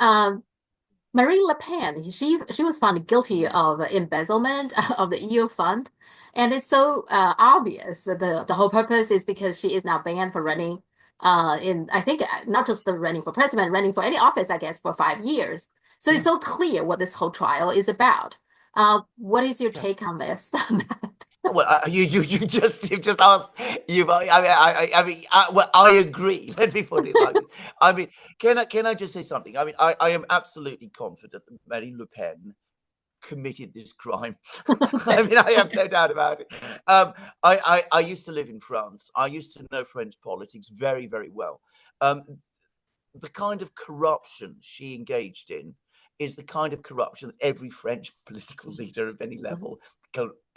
Um, Marine Le Pen, she was found guilty of embezzlement of the EU fund, and it's so obvious that the whole purpose is because she is now banned for running in I think not just the running for president, running for any office, I guess, for 5 years. So it's Yeah. so clear what this whole trial is about. What is your Yes. take on this? Well, you've just asked. Well, I agree. Let me put it like this. I mean, can I just say something? I mean, I am absolutely confident that Marine Le Pen committed this crime. I mean, I have no doubt about it. I used to live in France. I used to know French politics very, very well. Um, the kind of corruption she engaged in is the kind of corruption that every French political leader of any level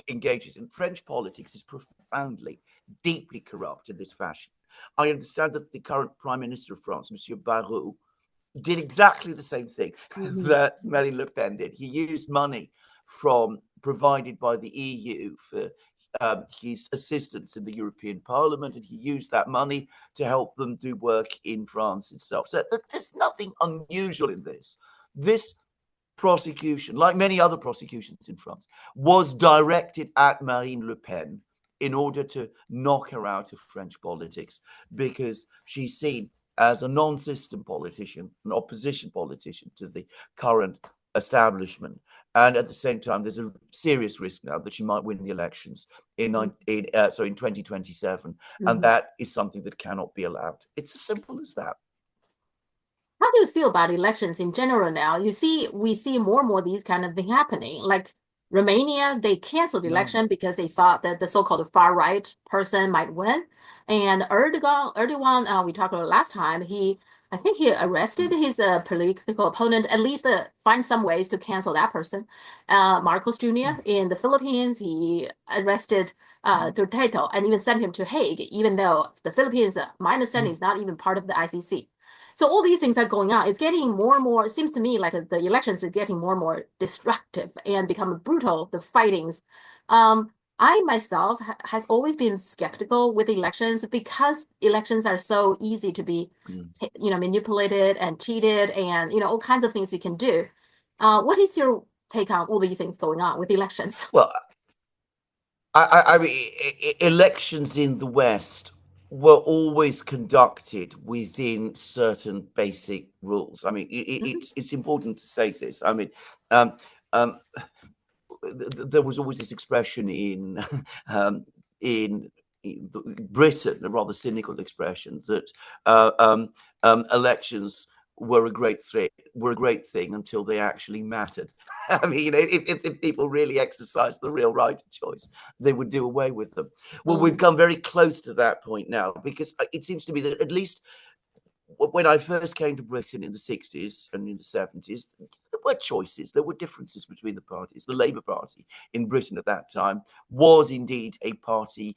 engages in. French politics is profoundly, deeply corrupt in this fashion. I understand that the current Prime Minister of France, Monsieur Barrot, did exactly the same thing Mhm. that Marine Le Pen did. He used money from provided by the EU for his assistance in the European Parliament, and he used that money to help them do work in France itself. So there's nothing unusual in this. This prosecution, like many other prosecutions in France, was directed at Marine Le Pen in order to knock her out of French politics because she's seen as a non-system politician, an opposition politician to the current establishment. And at the same time, there's a serious risk now that she might win the elections in 2027. And Mhm. that is something that cannot be allowed. It's as simple as that. How do you feel about elections in general now? We see more and more these kind of thing happening. Like Romania, they canceled the Yeah. election because they thought that the so-called far right person might win. And Erdogan, we talked about last time, I think he arrested his political opponent, at least find some ways to cancel that person. Marcos Jr. in the Philippines, he arrested Duterte and even sent him to Hague, even though the Philippines, my understanding, is not even part of the ICC. So all these things are going on. It's getting more and more, it seems to me like the elections are getting more and more destructive and become brutal, the fightings. I myself has always been skeptical with elections because elections are so easy to be, manipulated and cheated and, all kinds of things you can do. What is your take on all these things going on with elections? Well, I mean, elections in the West were always conducted within certain basic rules. I mean, Mhm. it's important to say this. I mean, um, um, there was always this expression um, in Britain, a rather cynical expression that uh, um, elections were a great thing until they actually mattered. I mean, if people really exercised the real right of choice, they would do away with them. Well, we've Mm, come very close to that point now because it seems to me that at least when I first came to Britain in the 60s and in the 70s, there were choices, there were differences between the parties. The Labour Party in Britain at that time was indeed a party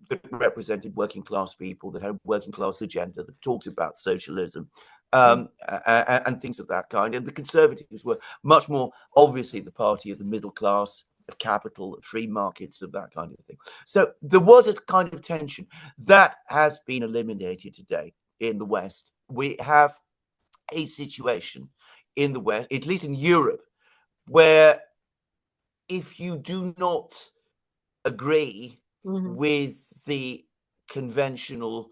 that represented working class people, that had a working class agenda, that talked about socialism mm, and things of that kind. And the Conservatives were much more obviously the party of the middle class, of capital, of free markets, of that kind of thing. So there was a kind of tension that has been eliminated today in the West. We have a situation in the West, at least in Europe, where if you do not agree mhm, with the conventional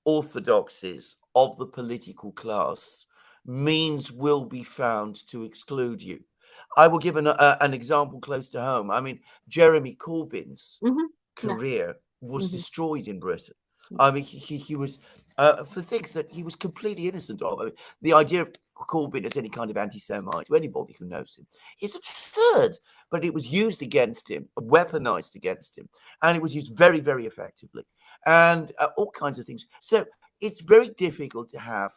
orthodoxies of the political class, means will be found to exclude you. I will give an example close to home. I mean, Jeremy Corbyn's mhm, yeah, career was mhm, destroyed in Britain. I mean, he was for things that he was completely innocent of. I mean, the idea of Corbyn as any kind of anti-Semite to anybody who knows him is absurd. But it was used against him, weaponized against him, and it was used very, very effectively, and all kinds of things. So it's very difficult to have.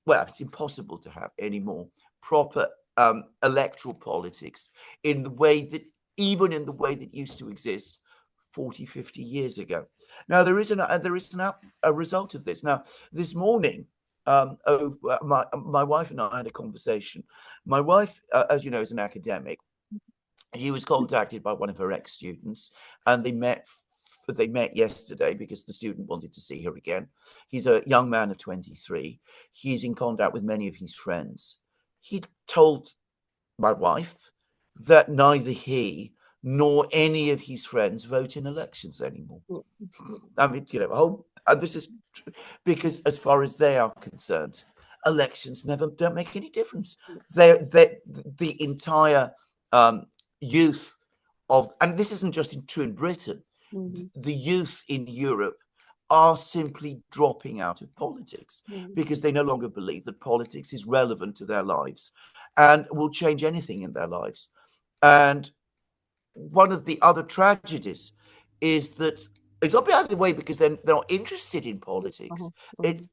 Well, it's impossible to have any more proper electoral politics in the way that even in the way that used to exist 40, 50 years ago. Now, there is a result of this. Now, this morning, my wife and I had a conversation. My wife, as you know, is an academic. She was contacted by one of her ex-students, and they met they met yesterday because the student wanted to see her again. He's a young man of 23. He's in contact with many of his friends. He told my wife that neither he nor any of his friends vote in elections anymore. I mean, this is because as far as they are concerned, elections never don't make any difference. The entire youth of, and this isn't just true in Britain, the youth in Europe are simply dropping out of politics because they no longer believe that politics is relevant to their lives and will change anything in their lives. And one of the other tragedies is that it's not by the way because they're not interested in politics.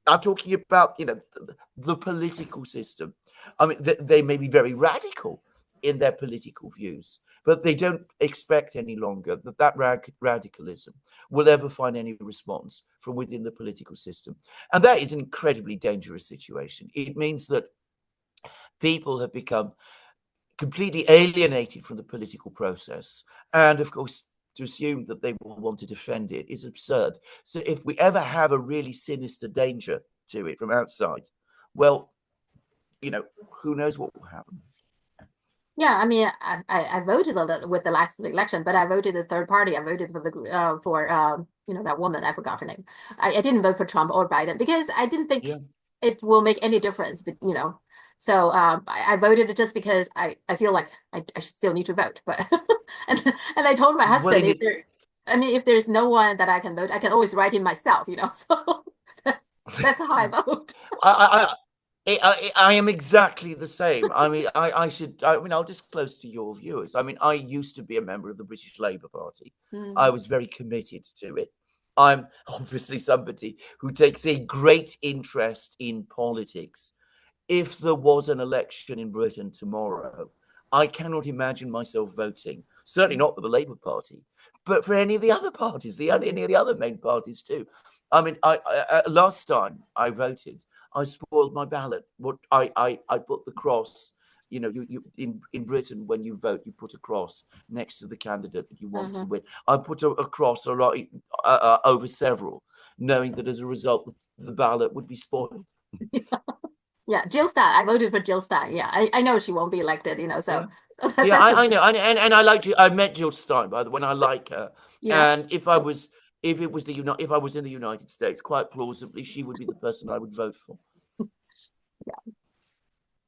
I'm talking about the political system. I mean, they may be very radical in their political views, but they don't expect any longer that radicalism will ever find any response from within the political system, and that is an incredibly dangerous situation. It means that people have become completely alienated from the political process. And of course, to assume that they will want to defend it is absurd. So if we ever have a really sinister danger to it from outside, well, who knows what will happen. Yeah, I mean, I voted with the last election, but I voted the third party. I voted for that woman. I forgot her name. I didn't vote for Trump or Biden because I didn't think it will make any difference. But so I voted just because I feel like I still need to vote. But and I told my husband if there's no one that I can vote, I can always write in myself. So that's how I vote. I am exactly the same. I mean, I'll disclose to your viewers. I mean, I used to be a member of the British Labour Party. I was very committed to it. I'm obviously somebody who takes a great interest in politics. If there was an election in Britain tomorrow, I cannot imagine myself voting, certainly not for the Labour Party, but for any of the other parties, any of the other main parties too. I mean, last time I voted, I spoiled my ballot. I put the cross. You in Britain, when you vote, you put a cross next to the candidate that you want to win. I put a cross over several, knowing that as a result, the ballot would be spoiled. Yeah, Jill Stein. I voted for Jill Stein. Yeah, I know she won't be elected, so Yeah, that's I know, and I like I met Jill Stein, by the way, and I like her. yeah. And if I was in the United States, quite plausibly, she would be the person I would vote for. Yeah.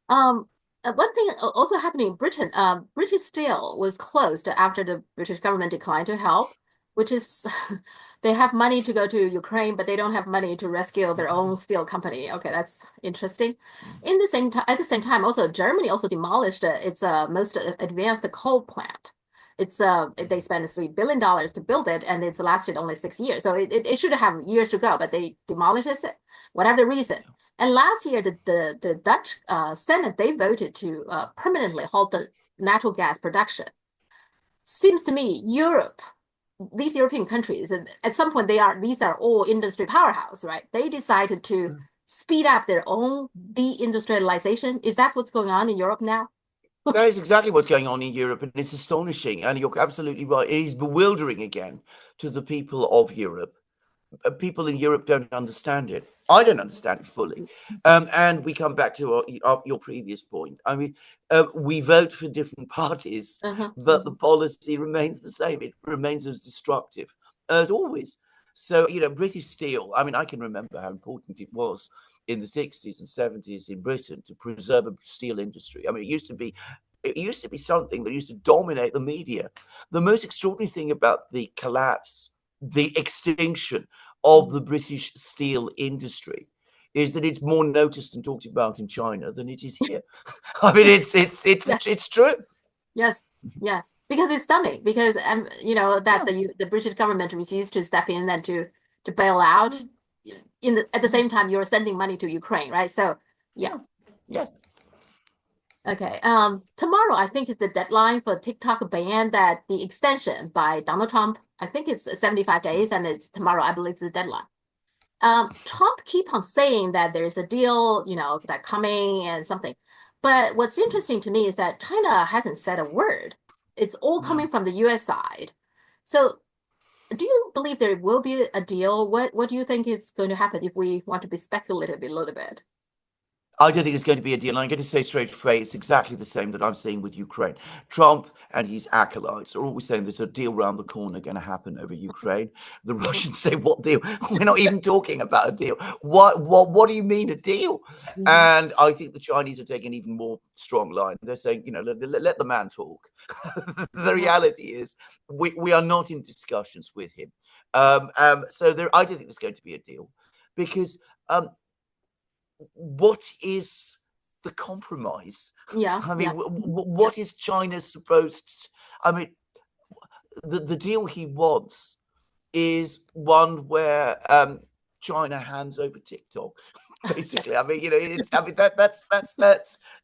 One thing also happening in Britain, British Steel was closed after the British government declined to help, which is they have money to go to Ukraine, but they don't have money to rescue their own steel company. Okay, that's interesting. At the same time, also Germany also demolished its most advanced coal plant. They spent $3 billion to build it, and it's lasted only 6 years. So it should have years to go, but they demolished it, whatever the reason. And last year, the Dutch Senate, they voted to permanently halt the natural gas production. Seems to me, these European countries, at some point, these are all industry powerhouse, right? They decided to speed up their own deindustrialization. Is that what's going on in Europe now? That is exactly what's going on in Europe, and it's astonishing. And you're absolutely right. It is bewildering again to the people of Europe. People in Europe don't understand it. I don't understand it fully. And we come back to your previous point. I mean, we vote for different parties, but the policy remains the same. It remains as destructive as always. So, British Steel, I mean, I can remember how important it was in the 60s and 70s in Britain to preserve a steel industry. I mean, it used to be something that used to dominate the media. The most extraordinary thing about the collapse, the extinction of the British steel industry is that it's more noticed and talked about in China than it is here. I mean, it's true. Yes, yeah, because it's stunning. Because that the British government refused to step in and to bail out. At the same time, you're sending money to Ukraine, right? So yeah. Yes. Okay. Tomorrow I think is the deadline for TikTok ban that the extension by Donald Trump. I think it's 75 days, and it's tomorrow. I believe is the deadline. Trump keep on saying that there is a deal, that coming and something. But what's interesting to me is that China hasn't said a word. It's all coming from the U.S. side. So do you believe there will be a deal? What do you think is going to happen if we want to be speculative a little bit? I don't think there's going to be a deal. And I'm going to say straight away, it's exactly the same that I'm seeing with Ukraine. Trump and his acolytes are always saying there's a deal around the corner going to happen over Ukraine. The Russians say, "What deal? We're not even talking about a deal. What do you mean a deal?" Hmm. And I think the Chinese are taking an even more strong line. They're saying, let the man talk. The Yeah, reality is, we are not in discussions with him. So I don't think there's going to be a deal because um, what is the compromise? yeah, I mean, yeah, yeah, what is China supposed to, I mean, the deal he wants is one where China hands over TikTok. yeah, Basically, I mean, it's I mean that's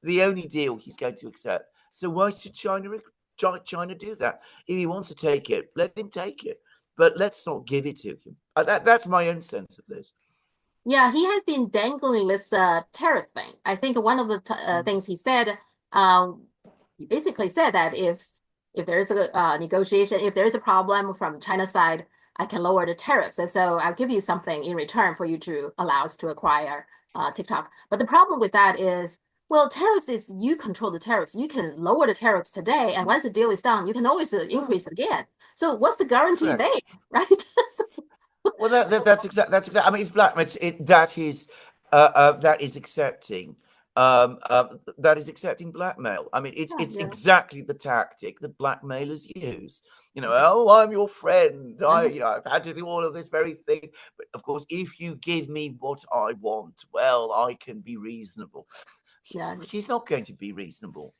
the only deal he's going to accept. So why should China do that? If he wants to take it, let him take it, but let's not give it to him. That's my own sense of this. yeah. He has been dangling this tariff thing. I think one of the t Mm, things um, he basically said that if there is a negotiation, if there is a problem from China's side, I can lower the tariffs. And so I'll give you something in return for you to allow us to acquire TikTok. But the problem with that is, well, tariffs is you control the tariffs. You can lower the tariffs today, and once the deal is done, you can always increase it again. So what's the guarantee there, correct. right? Well, that's exact. I mean, it's black. That is accepting. That is accepting blackmail. I mean, it's Yeah, it's yeah. exactly the tactic that blackmailers use. Oh, I'm your friend. Uh-huh. I've had to do all of this very thing. But of course, if you give me what I want, well, I can be reasonable. Yeah, He's not going to be reasonable.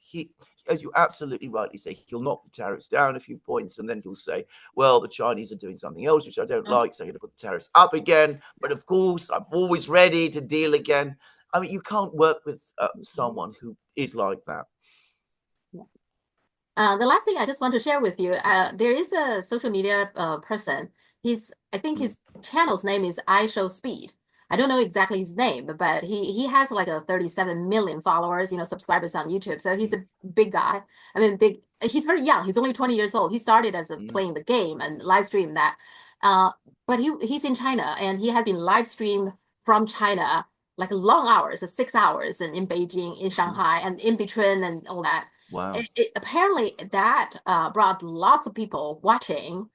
As you absolutely rightly say, he'll knock the tariffs down a few points, and then he'll say, "Well, the Chinese are doing something else which I don't uh-huh. like, so I'm going to put the tariffs up again." But Yeah. of course, I'm always ready to deal again. I mean, you can't work with Mhm. someone who is like that. Yeah. The last thing I just want to share with you, there is a social media person. I think Mm, his channel's name is I Show Speed. I don't know exactly his name, but he has like a 37 million followers, subscribers on YouTube. So he's mm, a big guy. I mean, big. He's very young. He's only 20 years old. He started as mm, playing the game and live stream that. Uh, but he's in China and he has been live streamed from China like long hours, 6 hours, and in Beijing, in Shanghai, and in between and all that. wow. Apparently that brought lots of people watching,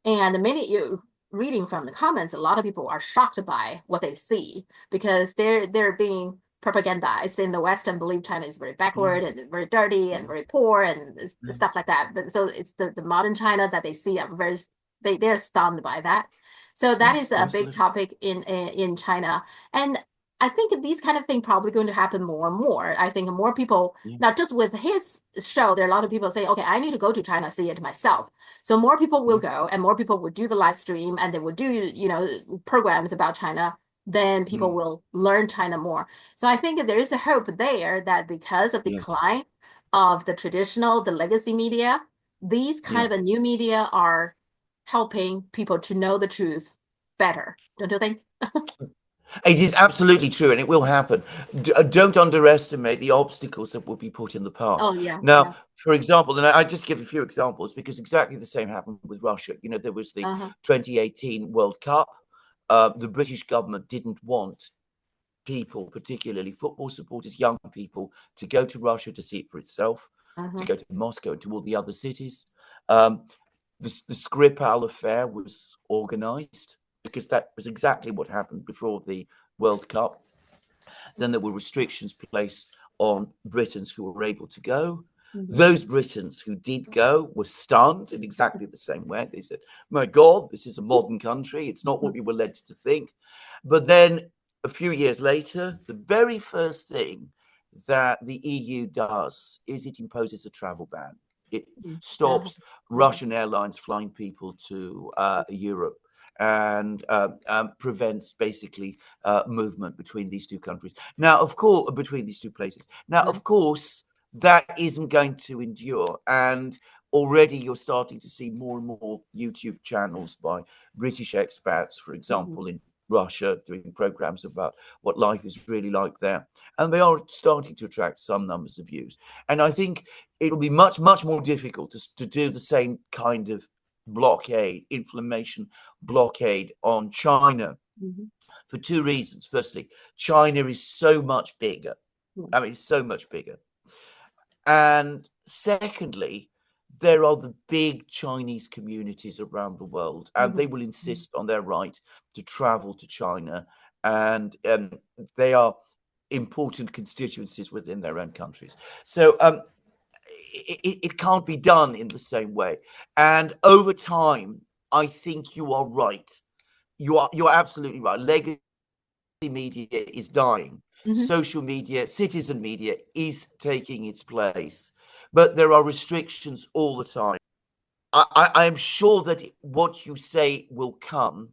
and many you reading from the comments, a lot of people are shocked by what they see because they're being propagandized in the West and believe China is very Yeah, backward and very dirty and yeah, very poor and yeah. stuff like that. But so it's the modern China that they see are very they're stunned by that. So that is Yes, a big absolutely. topic in China. And I think these kind of things probably going to happen more and more. I think more people Yeah, now just with his show, there are a lot of people say, okay, I need to go to China see it myself. So more people will yeah, go and more people will do the live stream and they will do, programs about China. Then people mm, will learn China more. So I think there is a hope there that because of yes, decline of the legacy media, these kind yeah. of a new media are helping people to know the truth better. Don't you think? It is absolutely true, and it will happen. Don't underestimate the obstacles that will be put in the path. Oh yeah, yeah. Now, for example, and I just give a few examples because exactly the same happened with Russia. There was the Uh-huh. 2018 World Cup. The British government didn't want people, particularly football supporters, young people, to go to Russia to see it for itself, to Uh-huh. go to Moscow and to all the other cities. Um, the Skripal affair was organized because that was exactly what happened before the World Cup. Then there were restrictions placed on Britons who were able to go. Mhm. Those Britons who did go were stunned in exactly the same way. They said, "My God, this is a modern country. It's not what Mhm. we were led to think." But then a few years later, the very first thing that the EU does is it imposes a travel ban. It Mhm. Uh-huh. stops Russian airlines flying people to Europe and prevents basically movement between these two countries. Now, of course, between these two places. Now, Uh-huh. of course, that isn't going to endure. And already you're starting to see more and more YouTube channels by British expats, for Mhm. example, in Russia, doing programs about what life is really like there. And they are starting to attract some numbers of views. And I think it'll be much, much more difficult to do the same kind of blockade, inflammation blockade on China Mm-hmm. for two reasons. Firstly, China is so much bigger. I mean, so much bigger. And secondly, there are the big Chinese communities around the world, and Mm-hmm. they will insist on their right to travel to China. And they are important constituencies within their own countries. So it can't be done in the same way. And over time, I think you are right. You're absolutely right. Legacy media is dying. Mm-hmm. Social media, citizen media is taking its place, but there are restrictions all the time. I am sure that what you say will come,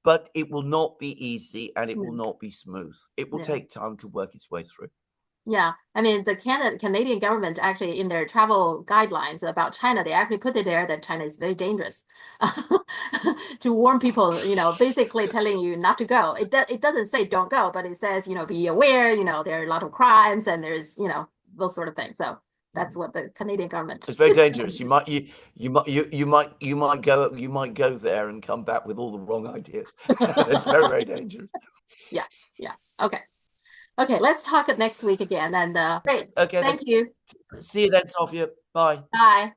but it will not be easy and it will Mm. not be smooth. It will Yeah. take time to work its way through. Yeah, I mean the Canadian government actually in their travel guidelines about China, they actually put it there that China is very dangerous to warn people, basically telling you not to go. It doesn't say don't go, but it says, be aware, there are a lot of crimes and there's, those sort of things. So that's what the Canadian government It's very is dangerous. telling You you. might you might go there and come back with all the wrong ideas. It's very, very dangerous. Yeah, yeah. Okay. Okay, let's talk next week again. And great. Okay, then Thank you. see you then, Sophia. Bye. Bye.